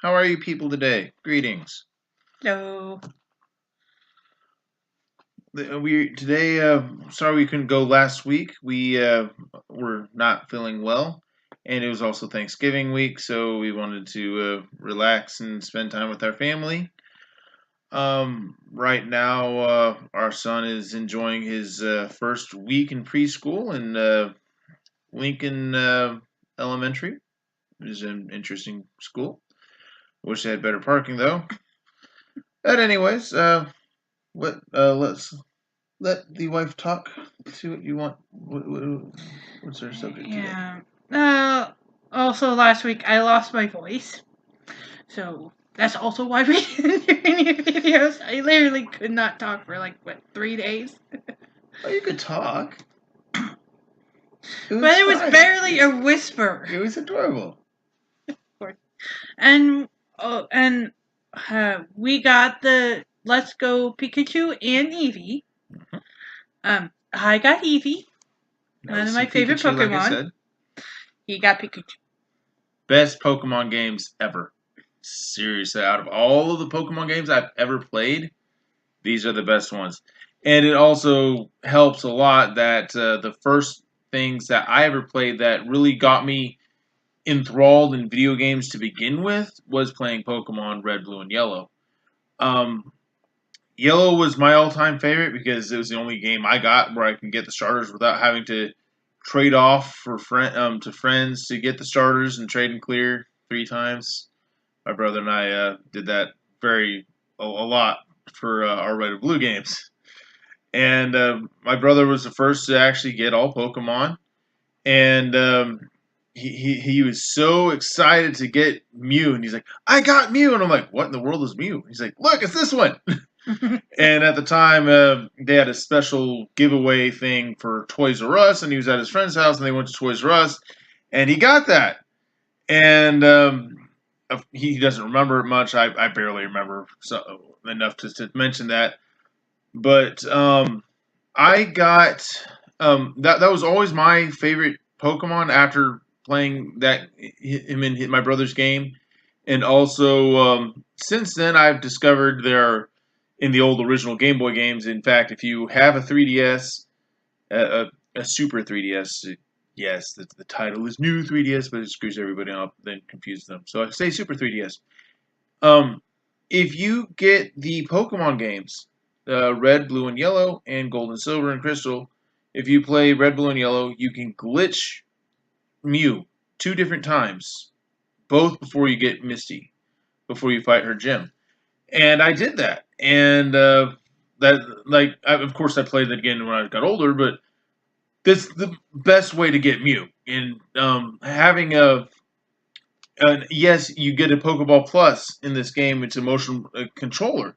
How are you people today? Greetings. So, We today. Sorry we couldn't go last week. We were not feeling well, and it was also Thanksgiving week, so we wanted to relax and spend time with our family. Right now, our son is enjoying his first week in preschool in Lincoln Elementary. It is an interesting school. Wish they had better parking though. But anyways, let's let the wife talk. See what you want. What's our subject today? yeah. Uh, Also, last week I lost my voice. So, that's also why we didn't do any videos. I literally could not talk for 3 days? Oh, you could talk. It But was it was fine. barely a whisper. It was adorable. And, we got the Let's Go Pikachu and Eevee. I got Eevee, That one was of my some favorite Pikachu, like I Pokemon. said. He got Pikachu. Best Pokemon games ever. Seriously, out of all of the Pokemon games I've ever played, these are the best ones. And it also helps a lot that the first things that I ever played that really got me enthralled in video games to begin with was playing Pokemon Red, Blue, and Yellow. Um, Yellow was my all-time favorite because it was the only game I got where I can get the starters without having to trade off for to friends to get the starters and trade and clear 3 times. My brother and I did that a lot for our Red and Blue games. And my brother was the first to actually get all Pokemon, and he was so excited to get Mew, and he's like, "I got Mew," and I'm like, "What in the world is Mew?" He's like, "Look, it's this one." And at the time, they had a special giveaway thing for Toys R Us, and he was at his friend's house, and they went to Toys R Us, and he got that. And he doesn't remember it much. I barely remember enough to mention that. But I got that was always my favorite Pokemon after playing that him in my brother's game, and also since then I've discovered there are in the old original Game Boy games. In fact, if you have a 3DS, a Super 3DS, yes, the title is New 3DS, but it screws everybody up, then confuses them. So I say Super 3DS. Um, if you get the Pokemon games, Red, Blue, and Yellow, and Gold and Silver and Crystal, if you play Red, Blue, and Yellow, you can glitch Mew 2 different times, both before you get Misty, before you fight her gym. And I did that, and of course I played it again when I got older, but that's the best way to get Mew. And having yes, you get a Pokeball Plus in this game. It's a motion controller.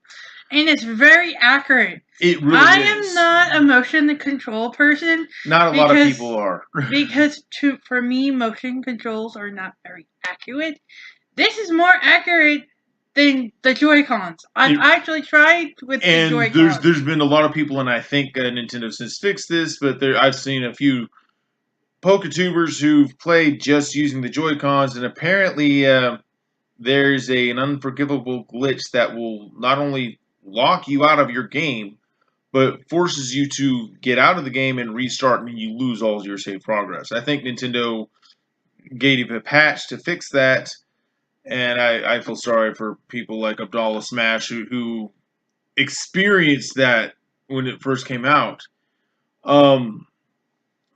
And it's very accurate. It really I am is. not a motion control person Not a lot of because people are. for me motion controls are not very accurate. This is more accurate than the Joy Cons. I've It, actually tried with the and Joy there's Cons. there's been a lot of people, and I think Nintendo since fixed this, but I've seen a few Poketubers who've played just using the Joy Cons, and apparently there's an unforgivable glitch that will not only lock you out of your game, but forces you to get out of the game and restart, and you lose all your save progress. I think Nintendo gave a patch to fix that, and I feel sorry for people like Abdallah Smash who experienced that when it first came out. Um,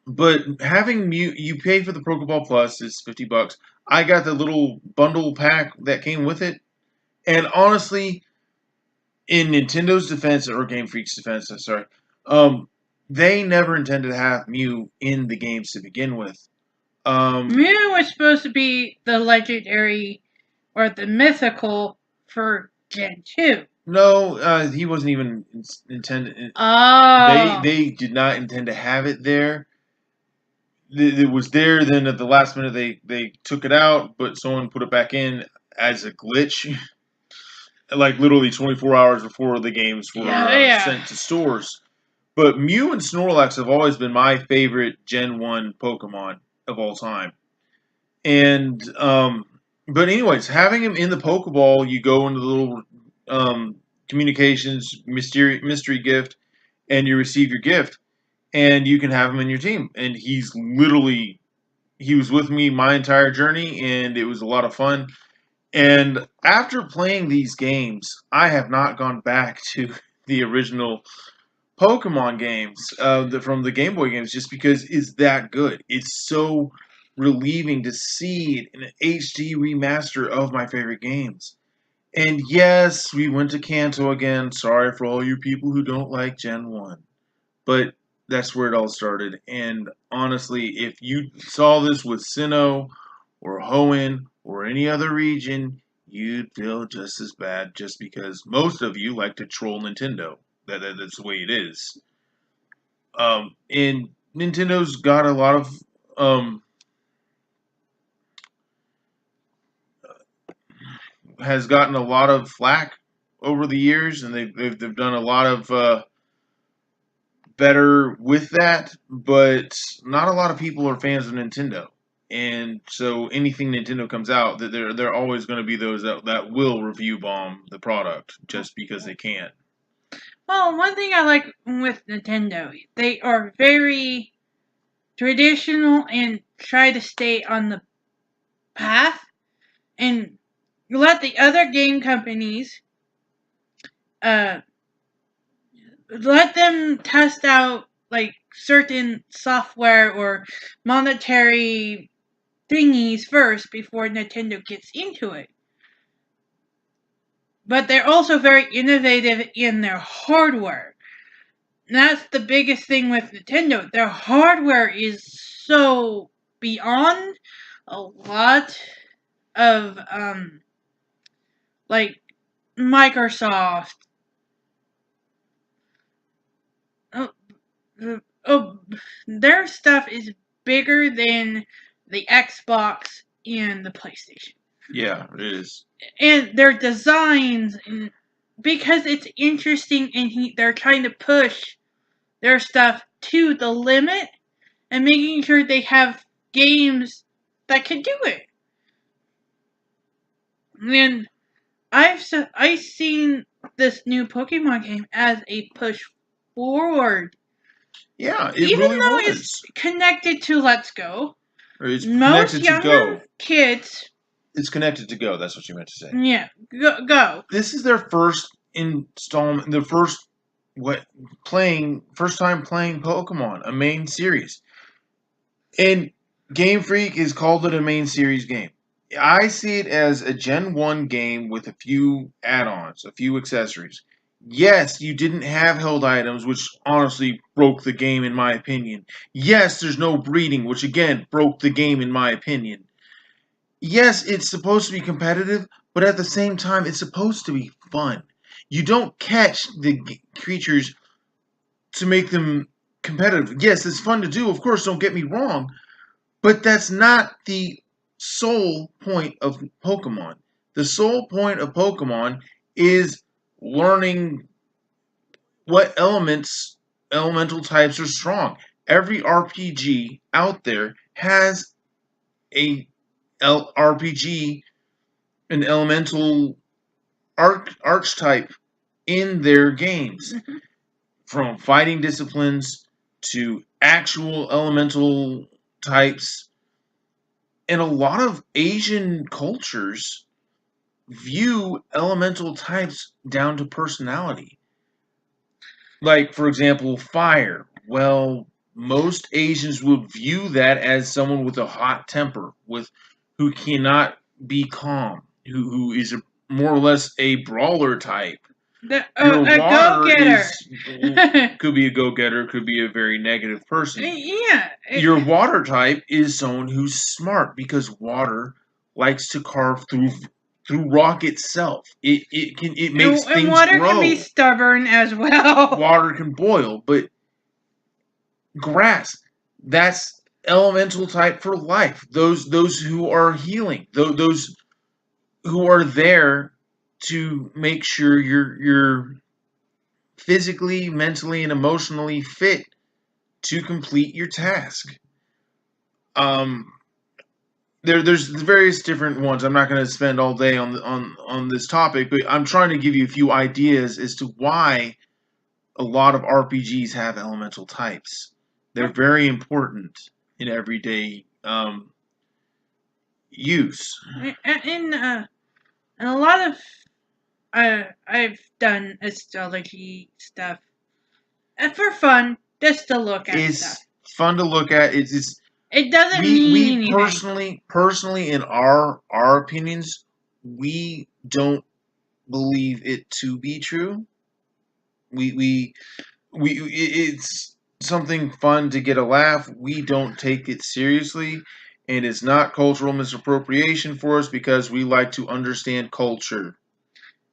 but having you pay for the Pokeball Plus is $50. I got the little bundle pack that came with it, and honestly, in Nintendo's defense or Game Freak's defense, I'm sorry, um, they never intended to have Mew in the games to begin with. Um, Mew was supposed to be the legendary or the mythical for Gen 2. no, he wasn't even intended. They Oh. they did not intend to have it there. It was there. Then at the last minute, they took it out, but someone put it back in as a glitch, like literally 24 hours before the games were Yeah, yeah. sent to stores. But Mew and Snorlax have always been my favorite Gen 1 Pokemon of all time. And But anyways, having him in the Pokeball, you go into the little communications mystery gift, and you receive your gift, and you can have him in your team. And he was with me my entire journey, and it was a lot of fun. And after playing these games, I have not gone back to the original Pokemon games from the Game Boy games just because it's that good. It's so relieving to see an HD remaster of my favorite games. And yes, we went to Kanto again. Sorry for all you people who don't like Gen 1. But that's where it all started. And honestly, if you saw this with Sinnoh or Hoenn or any other region, you'd feel just as bad just because most of you like to troll Nintendo. That's the way it is. And Nintendo's got a lot of um, has gotten a lot of flack over the years, and they've done a lot of better with that, but not a lot of people are fans of Nintendo. And so anything Nintendo comes out, that there are always going to be those that will review bomb the product just because they can. Well, one thing I like with Nintendo, they are very traditional and try to stay on the path and let the other game companies uh let them test out like certain software or monetary thingies first before Nintendo gets into it. But they're also very innovative in their hardware. And that's the biggest thing with Nintendo. Their hardware is so beyond a lot of like Microsoft. Oh, oh, their stuff is bigger than the Xbox and the PlayStation. Yeah, it is. And their designs, and because it's interesting, and they're trying to push their stuff to the limit and making sure they have games that can do it. And I've seen this new Pokemon game as a push forward. Yeah, it Even really though it's was. connected to Let's Go, Or it's most connected to younger Go. kids, It's connected to Go. That's what you meant to say. yeah, go. This is their first installment. The first time playing Pokemon, a main series. And Game Freak has called it a main series game. I see it as a Gen 1 game with a few add ons, a few accessories. Yes, you didn't have held items, which honestly broke the game in my opinion. Yes, there's no breeding, which again broke the game in my opinion. Yes, it's supposed to be competitive, but at the same time, it's supposed to be fun. You don't catch the creatures to make them competitive. Yes, it's fun to do, of course, don't get me wrong, but that's not the sole point of Pokemon. The sole point of Pokemon is learning what elemental types are strong. Every RPG out there has a RPG, an elemental archetype in their games, Mm-hmm. from fighting disciplines to actual elemental types. And a lot of Asian cultures view elemental types down to personality. Like, for example, fire. Well, most Asians would view that as someone with a hot temper, with who cannot be calm, who is more or less a brawler type. Your A go water getter. could be a go getter, could be a very negative person. Yeah. Your water type is someone who's smart because water likes to carve through rock itself. It makes And things water can be grow. stubborn as well. Water can boil, but grass, that's elemental type for life. Those who are healing, those who are there to make sure you're physically, mentally, and emotionally fit to complete your task. Um, there's various different ones. I'm not going to spend all day on this topic, but I'm trying to give you a few ideas as to why a lot of RPGs have elemental types. They're very important in everyday use. And a lot of I've done astrology stuff and for fun, just to look at It's stuff. fun to look at. It's It doesn't mean we anything. personally in our opinions, we don't believe it to be true. We it's something fun to get a laugh. We don't take it seriously, and it's not cultural misappropriation for us because we like to understand culture,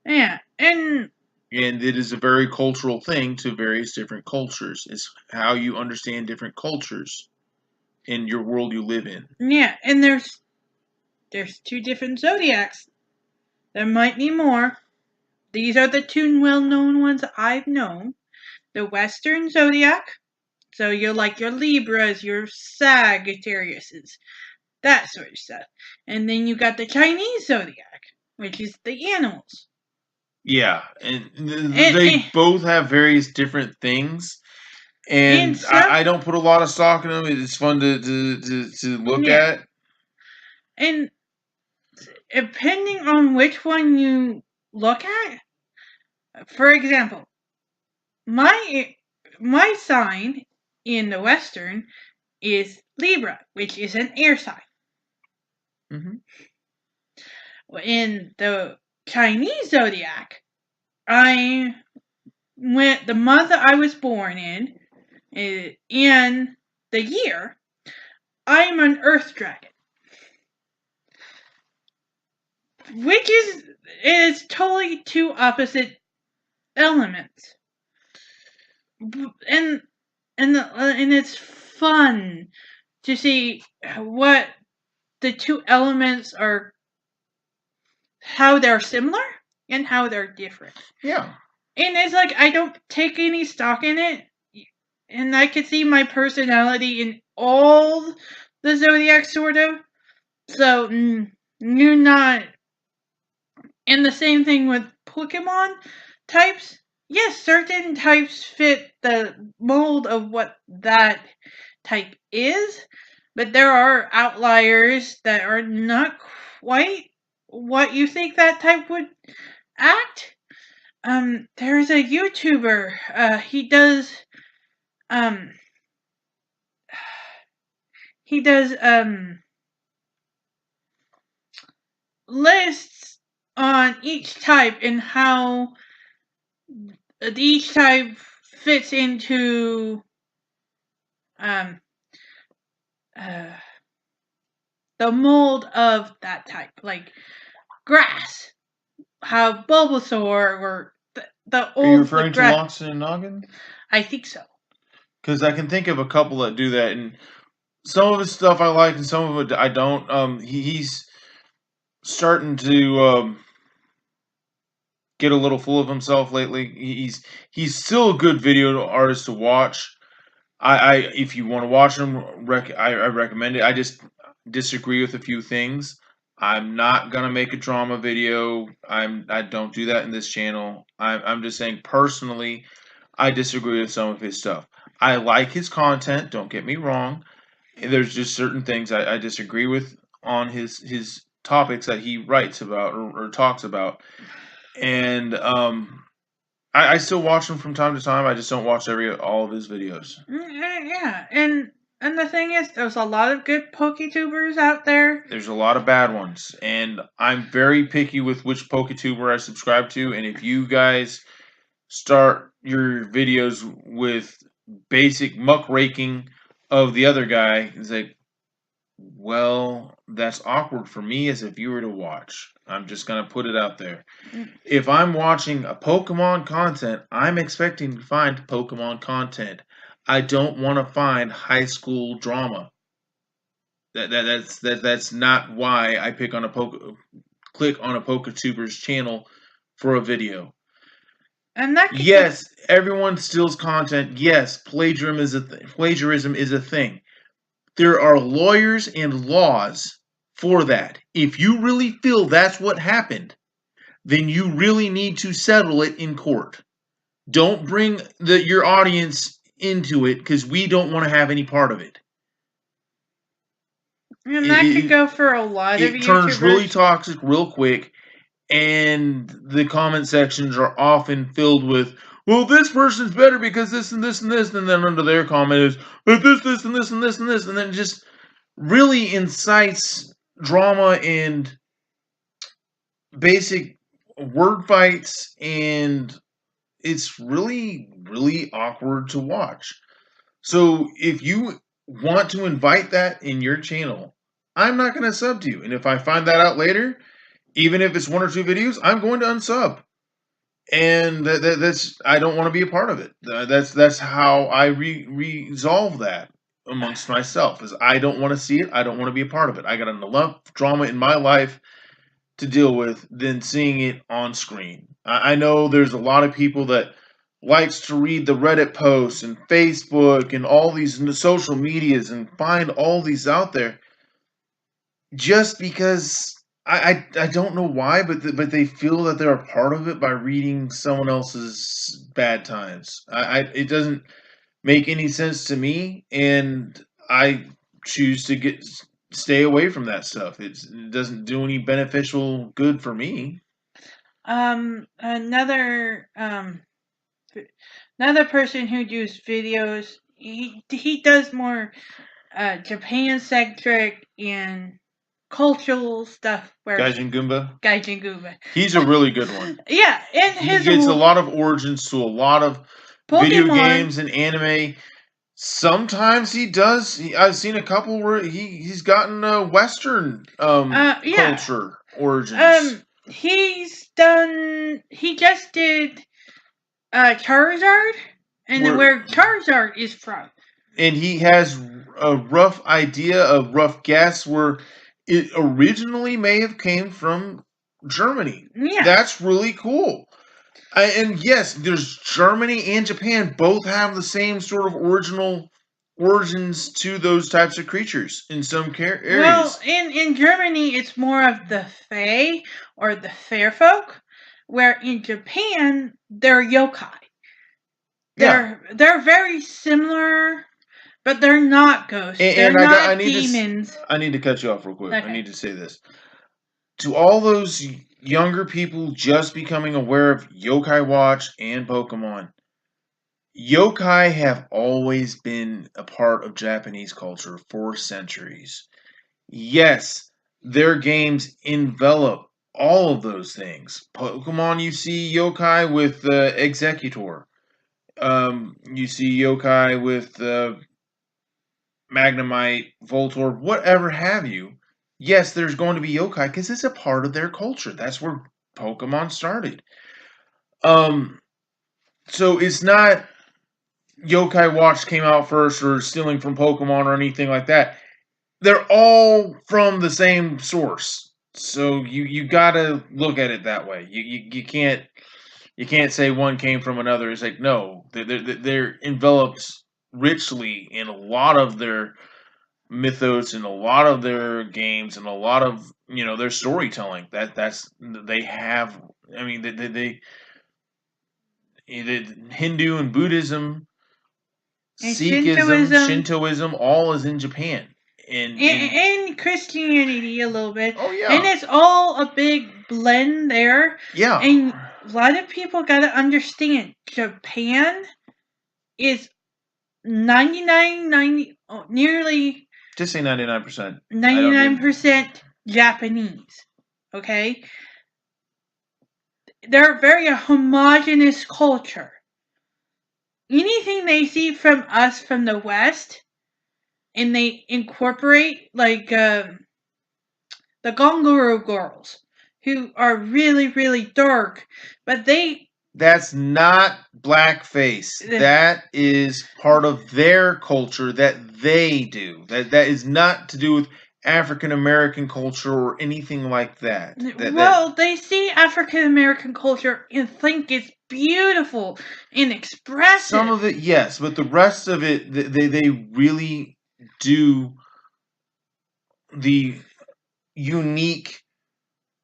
Yeah, and and it is a very cultural thing to various different cultures. It's how you understand different cultures in your world you live in. yeah, and there's two different zodiacs. There might be more. These are the two well-known ones I've known. The Western zodiac, so you're like your Libras, your Sagittariuses, that sort of stuff. And then you got the Chinese zodiac, which is the animals. Yeah, and they And both have various different things, and and some I don't put a lot of stock in them. It's fun to look yeah, at. and depending on which one you look at, for example, my my sign in the Western is Libra, which is an air sign. Mm-hmm. In the Chinese zodiac, I went the month that I was born in the year. I'm an Earth dragon, which is totally two opposite elements, and and it's fun to see what the two elements are, how they're similar and how they're different. Yeah. And it's like I don't take any stock in it, and I can see my personality in all the zodiac sort of. So you're not. And the same thing with Pokemon types. Yes, certain types fit the mold of what that type is, but there are outliers that are not quite what you think that type would act. There's a YouTuber. Um he does lists on each type and how each type fits into um uh, the mold of that type, like grass, how Bulbasaur or Are you the referring to grass. Loxodon and Noggin? I think so. Because I can think of a couple that do that, and some of his stuff I like, and some of it I don't. He's starting to get a little full of himself lately. He's still a good video artist to watch. I if you want to watch him, I recommend it. I just disagree with a few things. I'm not gonna make a drama video. I don't do that in this channel. I'm just saying personally, I disagree with some of his stuff. I like his content. Don't get me wrong. There's just certain things I disagree with on his topics that he writes about or talks about, and I still watch him from time to time. I just don't watch all of his videos. Yeah, and the thing is, there's a lot of good PokeTubers out there. There's a lot of bad ones, and I'm very picky with which PokeTuber I subscribe to. And if you guys start your videos with basic muckraking of the other guy, it's like, well, that's awkward for me as a viewer to watch. I'm just gonna put it out there. If I'm watching a Pokemon content, I'm expecting to find Pokemon content. I don't want to find high school drama. That's not why I click on a PokeTuber's channel for a video. And that Yes, everyone steals content. Yes, plagiarism is a thing. There are lawyers and laws for that. If you really feel that's what happened, then you really need to settle it in court. Don't bring your audience into it because we don't want to have any part of it. And that could go for a lot of It turns really YouTubers. toxic real quick, and the comment sections are often filled with, well, this person's better because this and this and this, and then under their comment is, but this and this and this and this, and then it just really incites drama and basic word fights, and it's really, really awkward to watch. So if you want to invite that in your channel, I'm not going to sub to you. And if I find that out later, even if it's 1 or 2 videos, I'm going to unsub. And that's I don't want to be a part of it. That's how I resolve that amongst myself. Is I don't want to see it. I don't want to be a part of it. I got enough drama in my life to deal with than seeing it on screen. I know there's a lot of people that likes to read the Reddit posts and Facebook and all these social medias and find all these out there just because I don't know why, but they feel that they're a part of it by reading someone else's bad times. It doesn't make any sense to me, and I choose to stay away from that stuff. It doesn't do any beneficial good for me. Another person who does videos, he does more Japan centric and cultural stuff. Where Gaijin Goomba. He's a really good one. Yeah, and he gets a lot of origins to a lot of Pokemon. Video games and anime. Sometimes he does. I've seen a couple where he's gotten Western culture origins. He just did Charizard, and then where Charizard is from. And he has a rough idea, a rough guess where it originally may have came from Germany. Yeah. That's really cool. And yes, there's Germany and Japan both have the same sort of original origins to those types of creatures in some areas. Well, in Germany, it's more of the Fae or the fair folk, where in Japan, they're yokai. They're very similar, but they're not ghosts. They're not demons. I need to cut you off real quick. Okay. I need to say this. To all those younger people just becoming aware of Yokai Watch and Pokemon, yokai have always been a part of Japanese culture for centuries. Yes, their games envelop all of those things. Pokemon, you see yokai with Executor. You see yokai with Magnemite, Voltorb, whatever have you. Yes, there's going to be yokai because it's a part of their culture. That's where Pokemon started. So it's not Yokai Watch came out first or stealing from Pokemon or anything like that. They're all from the same source. So you gotta look at it that way. You can't say one came from another. It's like, no, they're enveloped richly in a lot of their mythos and a lot of their games and a lot of their storytelling. That's they have. I mean, they Hindu and Buddhism, and Sikhism, Shintoism, all is in Japan. And Christianity a little bit. Oh, yeah. And it's all a big blend there. Yeah. And a lot of people got to understand, Japan is 99, nearly... Just say 99%. 99% Japanese. Okay? They're a very homogenous culture. Anything they see from us from the West, and they incorporate, like, the Gongoro girls, who are really, really dark, but that's not blackface. That is part of their culture that they do. That is not to do with African American culture or anything like that. They see African American culture and think it's beautiful and expressive. Some of it, yes, but the rest of it, they really do the unique,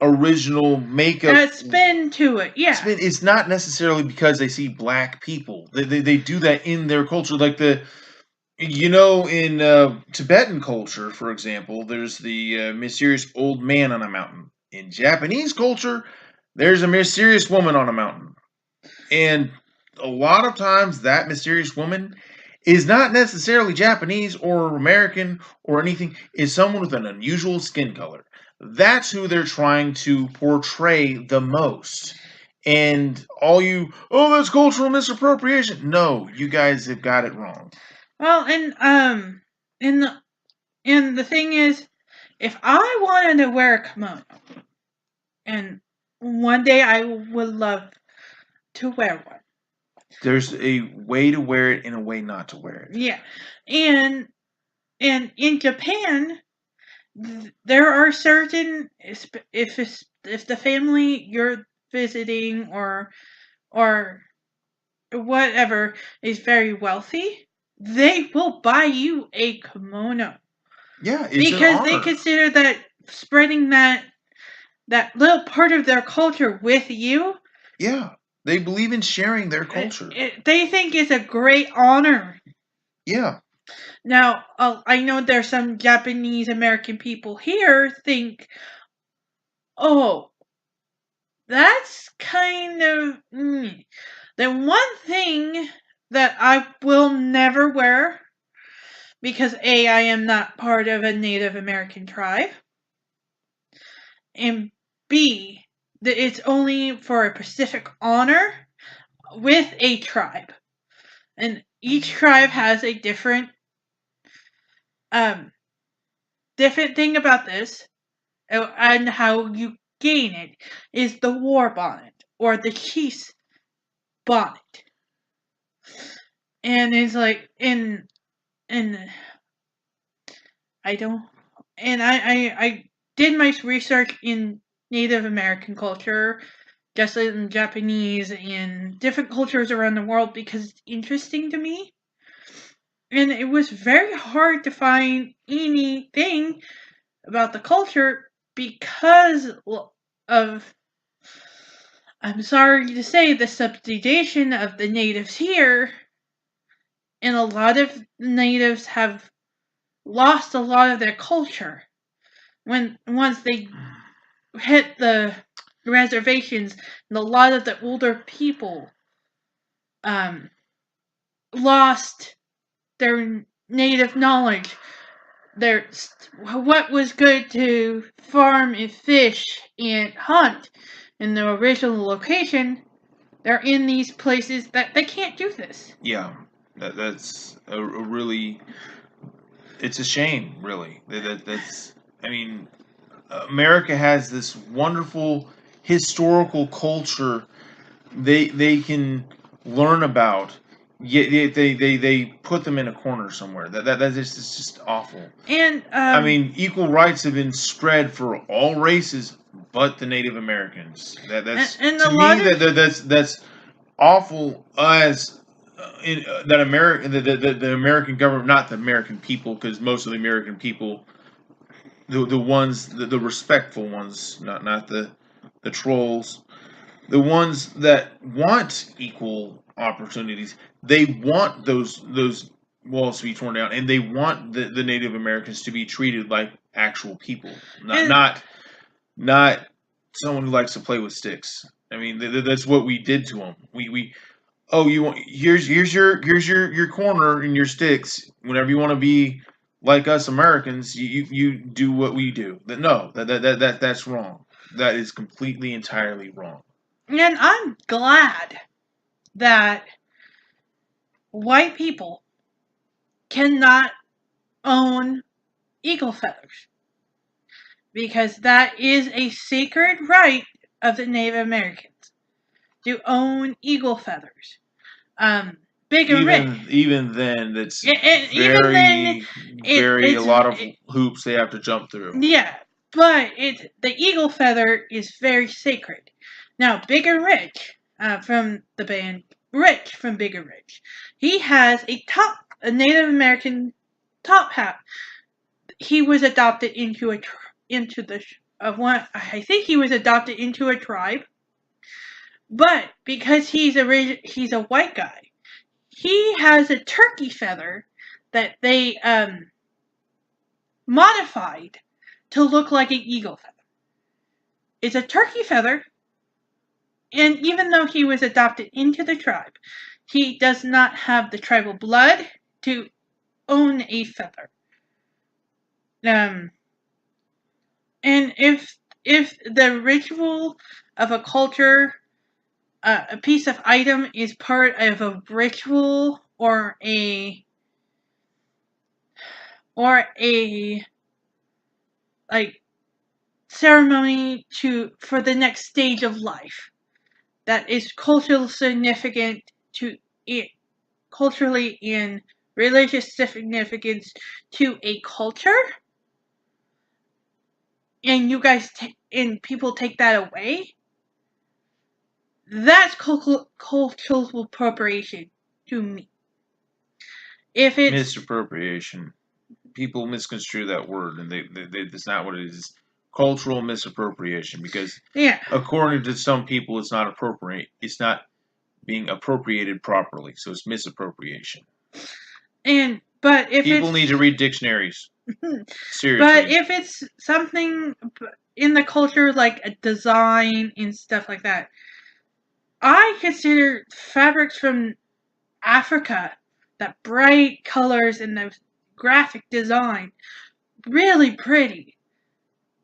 original makeup spin to it. Yeah. spin. It's not necessarily because they see black people. They do that in their culture, like in Tibetan culture, for example, there's the mysterious old man on a mountain. In Japanese culture, there's a mysterious woman on a mountain. And a lot of times, that mysterious woman is not necessarily Japanese or American or anything, is someone with an unusual skin color. That's who they're trying to portray the most. And that's cultural misappropriation. No, you guys have got it wrong. Well, and the thing is, if I wanted to wear a kimono, and one day I would love to wear one. There's a way to wear it and a way not to wear it. Yeah, and in Japan, there are certain if the family you're visiting or whatever is very wealthy, they will buy you a kimono. Yeah, it's because they consider that spreading that little part of their culture with you. Yeah, they believe in sharing their culture. They think it's a great honor. Yeah. Now, I know there's some Japanese American people here think, oh, that's kind of... The one thing that I will never wear, because A, I am not part of a Native American tribe, and B, that it's only for a specific honor with a tribe. And each tribe has a different thing about this, and how you gain it is the war bonnet or the chief's bonnet. And it's like I did my research in Native American culture, just in Japanese and different cultures around the world, because it's interesting to me. And it was very hard to find anything about the culture because of, I'm sorry to say, the subjugation of the natives here. And a lot of natives have lost a lot of their culture once they hit the reservations, and a lot of the older people lost their native knowledge, what was good to farm and fish and hunt in the original location. They're in these places that they can't do this. Yeah, that's a really... It's a shame, really. That's... I mean, America has this wonderful historical culture they can learn about. Yet they put them in a corner somewhere. That is just awful. And I mean, equal rights have been spread for all races, but the Native Americans. That's and to me that's awful. As that the American government, not the American people, because most of the American people, the ones, the respectful ones, not the trolls, the ones that want equal opportunities, they want those walls to be torn down, and they want the Native Americans to be treated like actual people, not someone who likes to play with sticks. I mean, that's what we did to them. You want, here's your corner and your sticks. Whenever you want to be like us Americans, you do what we do. No, that's wrong. That is completely, entirely wrong. And I'm glad that white people cannot own eagle feathers, because that is a sacred right of the Native Americans to own eagle feathers. Big and rich. Even then, that's very a lot of hoops they have to jump through. Yeah, but the eagle feather is very sacred. Now, Big and Rich, from the band Rich from Big and Rich, he has a Native American top hat. He was adopted into a into the one. I think he was adopted into a tribe, but because he's a white guy, he has a turkey feather that they modified to look like an eagle feather. It's a turkey feather, and even though he was adopted into the tribe, he does not have the tribal blood to own a feather. And if the ritual of a culture, a piece of item is part of a ritual or a like ceremony for the next stage of life that is culturally significant to it, culturally and religious significance to a culture, and you guys and people take that away, that's cultural appropriation to me. If it's Misappropriation. People misconstrue that word, and that's not what it is. It's cultural misappropriation, because according to some people, it's not appropriate. It's not being appropriated properly, so it's misappropriation. But if people need to read dictionaries, seriously. But if it's something in the culture like a design and stuff like that, I consider fabrics from Africa, that bright colors and the graphic design, really pretty.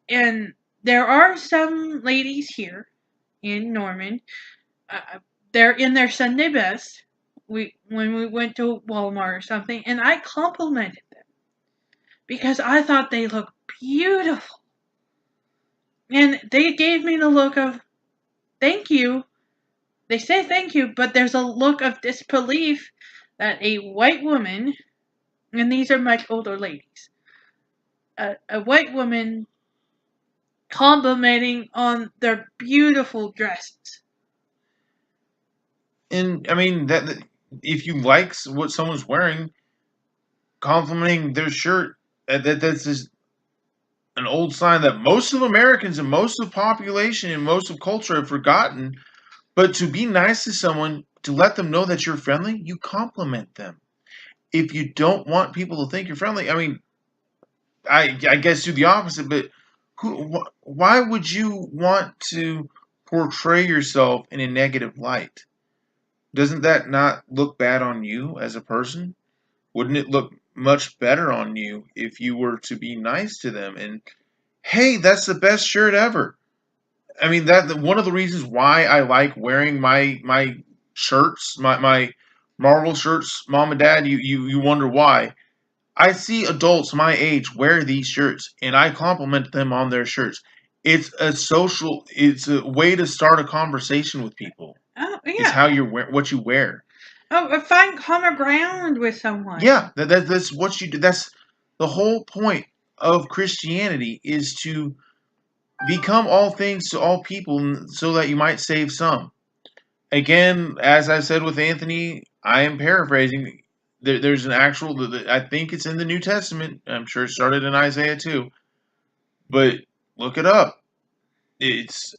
And there are some ladies here in Norman, they're in their Sunday best. When we went to Walmart or something, and I complimented them because I thought they looked beautiful. And they gave me the look of thank you. They say thank you, but there's a look of disbelief that a white woman, and these are much older ladies, a white woman complimenting on their beautiful dresses. And I mean that if you like what someone's wearing, complimenting their shirt, that's just an old sign that most of Americans and most of the population and most of culture have forgotten. But to be nice to someone, to let them know that you're friendly, you compliment them. If you don't want people to think you're friendly, I mean, I guess do the opposite. But why would you want to portray yourself in a negative light? Doesn't that not look bad on you as a person? Wouldn't it look much better on you if you were to be nice to them and, hey, that's the best shirt ever? I mean, that one of the reasons why I like wearing my shirts, my Marvel shirts, mom and dad, you wonder why. I see adults my age wear these shirts, and I compliment them on their shirts. It's a way to start a conversation with people. Oh, yeah. It's how you wear, what you wear. Oh, find common ground with someone. Yeah, that's what you do. That's the whole point of Christianity, is to become all things to all people so that you might save some. Again, as I said with Anthony, I am paraphrasing. There's an actual, I think it's in the New Testament. I'm sure it started in Isaiah too. But look it up. It's,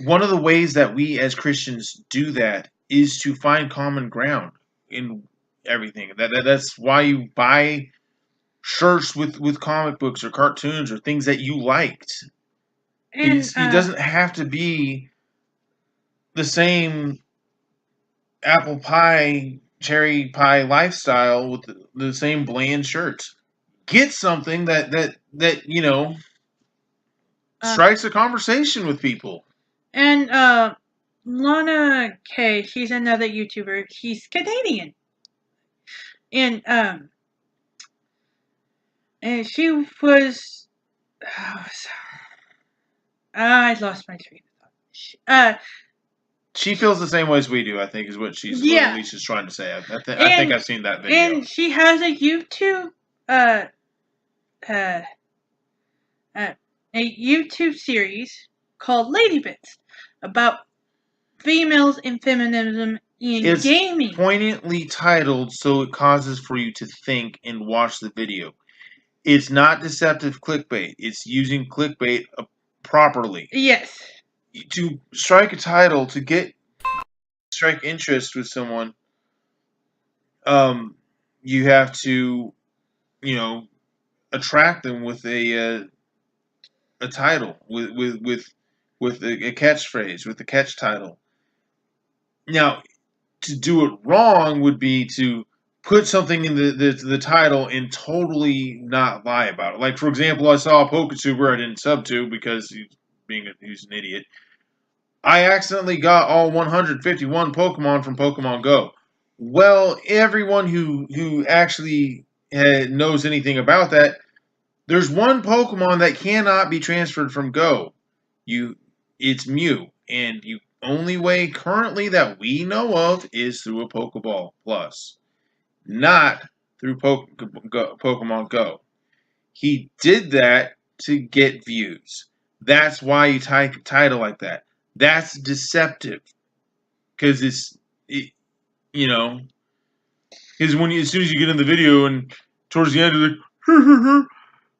one of the ways that we as Christians do that is to find common ground in everything. That's why you buy shirts with comic books or cartoons or things that you liked. And, it doesn't have to be the same apple pie, cherry pie lifestyle with the same bland shirts. Get something that strikes a conversation with people. And Lana K, she's another YouTuber. She's Canadian. And she was I lost my train of thought. She feels the same way as we do, I think, is what what Alicia's trying to say. I think I've seen that video. And she has a YouTube series called Lady Bits about females and feminism in gaming. It's poignantly titled so it causes for you to think and watch the video. It's not deceptive clickbait. It's using clickbait properly. Yes. To strike a title, to strike interest with someone, you have to, you know, attract them with a title, with a catchphrase, with a catch title. Now, to do it wrong would be to put something in the title and totally not lie about it. Like, for example, I saw a PokeTuber I didn't sub to because he's an idiot. I accidentally got all 151 Pokemon from Pokemon Go. Well, everyone who actually knows anything about that, there's one Pokemon that cannot be transferred from Go. It's Mew, and the only way currently that we know of is through a Pokeball Plus, not through Pokemon Go. He did that to get views. That's why you type a title like that. That's deceptive because you know, because as soon as you get in the video and towards the end, you're like,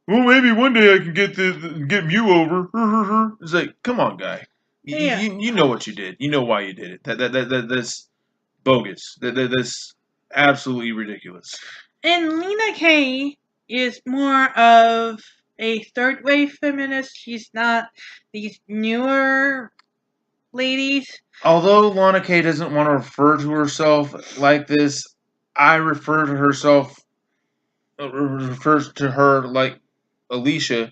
well, maybe one day I can get Mew over. It's like, come on, guy. Yeah. You know what you did. You know why you did it. That's bogus. That's absolutely ridiculous. And Lena K is more of a third wave feminist. She's not these newer ladies. Although Lana K doesn't want to refer to herself like this, I refer to refers to her like Alicia,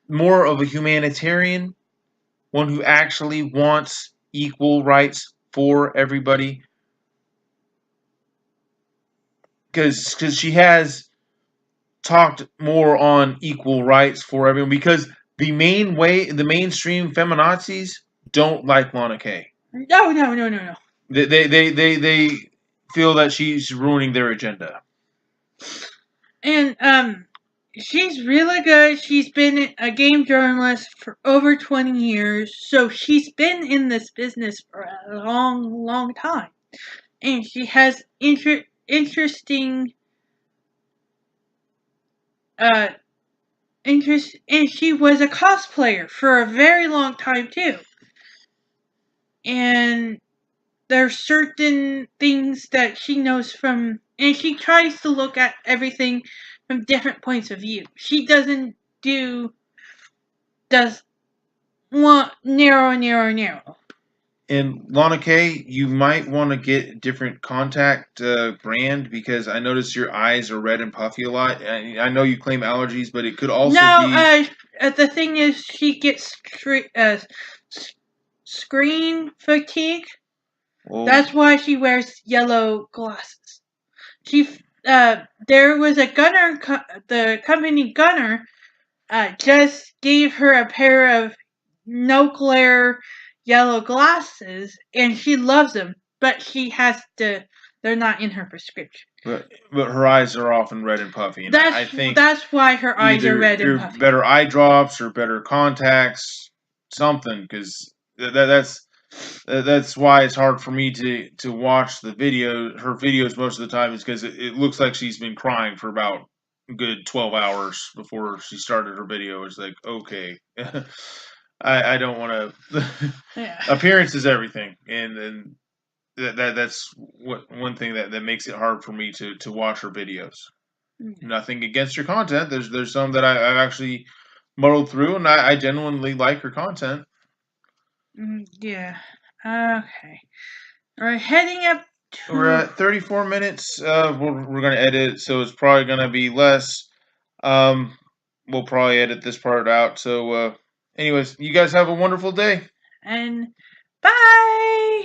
more of a humanitarian, one who actually wants equal rights for everybody. Because she has talked more on equal rights for everyone. Because the mainstream feminazis don't like Lana K. No. They feel that she's ruining their agenda. And she's really good. She's been a game journalist for over 20 years, so she's been in this business for a long time. And she has interesting interest, and she was a cosplayer for a very long time too. And there's certain things that she knows from, and she tries to look at everything from different points of view. She does want narrow. And Lana K, you might want to get a different contact brand because I notice your eyes are red and puffy a lot. I know you claim allergies, but it could also be. The thing is, she gets screen fatigue. Well, That's why she wears yellow glasses. There was a Gunner, the company Gunner, just gave her a pair of no glare yellow glasses, and she loves them, but they're not in her prescription. But her eyes are often red and puffy, and I think that's why her eyes are red and puffy. Better eye drops or better contacts, something, because that's why it's hard for me to watch her videos most of the time, is because it looks like she's been crying for about a good 12 hours before she started her video. It's like, okay, I don't want to. Yeah. Appearance is everything, and that's one thing that makes it hard for me to watch her videos. Nothing against her content. There's some that I've actually muddled through, and I genuinely like her content. Yeah. Okay. We're heading up to... We're at 34 minutes. We're going to edit, so it's probably going to be less. We'll probably edit this part out. So, anyways, you guys have a wonderful day. And bye!